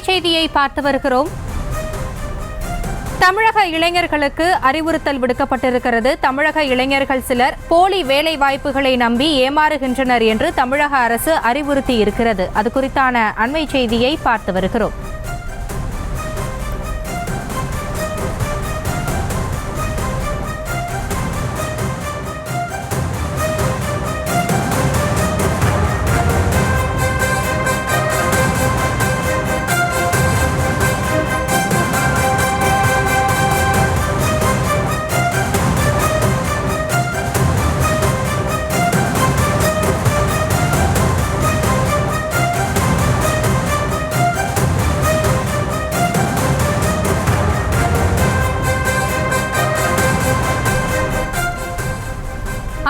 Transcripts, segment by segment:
செய்தியை பார்த்து வருகிறோம். தமிழக இளைஞர்களுக்கு அறிவுறுத்தல் விடுக்கப்பட்டிருக்கிறது. தமிழக இளைஞர்கள் சிலர் போலி வேலை வாய்ப்புகளை நம்பி ஏமாறுகின்றனர் என்று தமிழக அரசு அறிவுறுத்தி இருக்கிறது. அது குறித்தான அண்மை செய்தியை பார்த்து வருகிறோம்.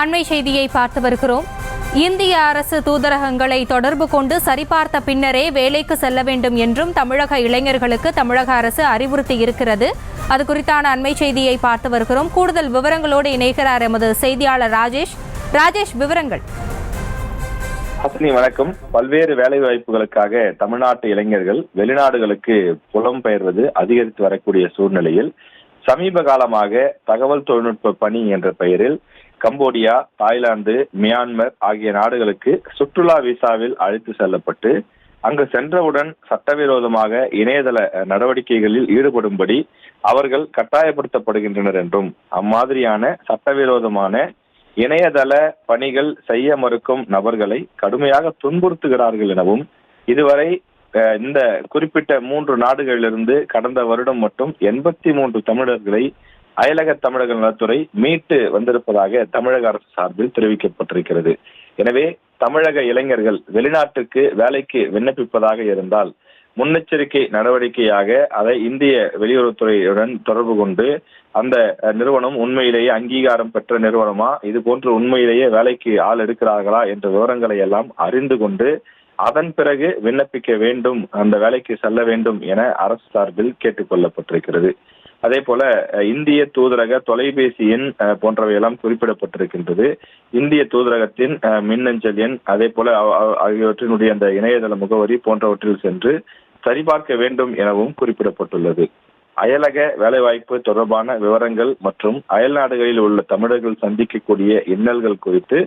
அண்மை செய்தியை பார்த்து வருகிறோம். இந்திய அரசு தூதரகங்களை தொடர்பு கொண்டு சரிபார்த்த பின்னரே வேலைக்கு செல்ல வேண்டும் என்றும் தமிழக இளைஞர்களுக்கு தமிழக அரசு அறிவுறுத்தி இருக்கிறது. அது குறித்தான அண்மை செய்தியை பார்த்து வருகிறோம். கூடுதல் விவரங்களோடு இணைகிறார் எமது செய்தியாளர் ராஜேஷ். ராஜேஷ், விவரங்கள். வணக்கம். பல்வேறு வேலை வாய்ப்புகளுக்காக தமிழ்நாட்டு இளைஞர்கள் வெளிநாடுகளுக்கு புலம்பெயர்வது அதிகரித்து வரக்கூடிய சூழ்நிலையில் சமீப காலமாக தகவல் தொழில்நுட்ப பணி என்ற பெயரில் கம்போடியா, தாய்லாந்து, மியான்மர் ஆகிய நாடுகளுக்கு சுற்றுலா விசாவில் அழைத்து செல்லப்பட்டு அங்கு சென்றவுடன் சட்டவிரோதமாக இணையதள நடவடிக்கைகளில் ஈடுபடும்படி அவர்கள் கட்டாயப்படுத்தப்படுகின்றனர் என்றும் அம்மாதிரியான சட்டவிரோதமான இணையதள பணிகள் செய்ய மறுக்கும் நபர்களை கடுமையாக துன்புறுத்துகிறார்கள் எனவும் இதுவரை இந்த குறிப்பிட்ட 3 நாடுகளிலிருந்து கடந்த வருடம் மட்டும் 83 தமிழர்களை அயலக தமிழக நலத்துறை மீட்டு வந்திருப்பதாக தமிழக அரசு சார்பில் தெரிவிக்கப்பட்டிருக்கிறது. எனவே தமிழக இளைஞர்கள் வெளிநாட்டுக்கு வேலைக்கு விண்ணப்பிப்பதாக இருந்தால் முன்னெச்சரிக்கை நடவடிக்கையாக அதை இந்திய வெளியுறவுத்துறையுடன் தொடர்பு கொண்டு அந்த நிறுவனம் உண்மையிலேயே அங்கீகாரம் பெற்ற நிறுவனமா, இது போன்று உண்மையிலேயே வேலைக்கு ஆள் எடுக்கிறார்களா என்ற விவரங்களை எல்லாம் அறிந்து கொண்டு அதன் பிறகு விண்ணப்பிக்க வேண்டும், அந்த வேலைக்கு செல்ல வேண்டும் என அரசு சார்பில் கேட்டுக் கொள்ளப்பட்டிருக்கிறது. அதே போல இந்திய தூதரக தொலைபேசி எண் போன்றவையெல்லாம் குறிப்பிடப்பட்டிருக்கின்றது. இந்திய தூதரகத்தின் மின்னஞ்சல் எண், அதே போல ஆகியவற்றினுடைய அந்த இணையதள முகவரி போன்றவற்றில் சென்று சரிபார்க்க வேண்டும் எனவும் குறிப்பிடப்பட்டுள்ளது. அயலக வேலைவாய்ப்பு தொடர்பான விவரங்கள் மற்றும் அயல் நாடுகளில் உள்ள தமிழர்கள் சந்திக்கக்கூடிய இன்னல்கள் குறித்து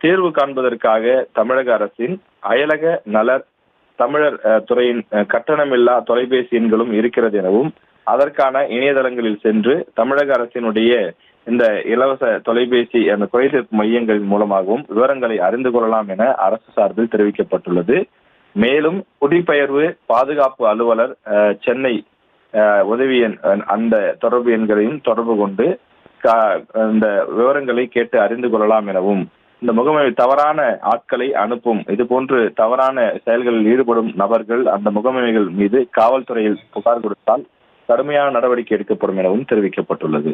தீர்வு காண்பதற்காக தமிழக அரசின் அயலக நலர் தமிழர் துறையின் கட்டணமில்லா தொலைபேசி எண்களும் இருக்கிறது எனவும் அதற்கான இணையதளங்களில் சென்று தமிழக அரசினுடைய இந்த இலவச தொலைபேசி அந்த குறைதீர்ப்பு மையங்களின் மூலமாகவும் விவரங்களை அறிந்து கொள்ளலாம் என அரசு சார்பில் தெரிவிக்கப்பட்டுள்ளது. மேலும் குடிபெயர்வு பாதுகாப்பு அலுவலர் சென்னை உதவி எண் அந்த தொடர்பு எண்களையும் தொடர்பு கொண்டு இந்த விவரங்களை கேட்டு அறிந்து கொள்ளலாம் எனவும் இந்த முகமை தவறான ஆட்களை அனுப்பும் இது போன்று தவறான செயல்களில் ஈடுபடும் நபர்கள் அந்த முகமைகள் மீது காவல்துறையில் புகார் கொடுத்தால் கடுமையான நடவடிக்கை எடுக்கப்படும் எனவும் தெரிவிக்கப்பட்டுள்ளது.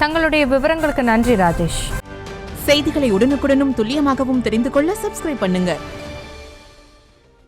தங்களுடைய விவரங்களுக்கு நன்றி ராஜேஷ். செய்திகளை உடனுக்குடனும் துல்லியமாகவும் தெரிந்து கொள்ள சப்ஸ்கிரைப் பண்ணுங்க.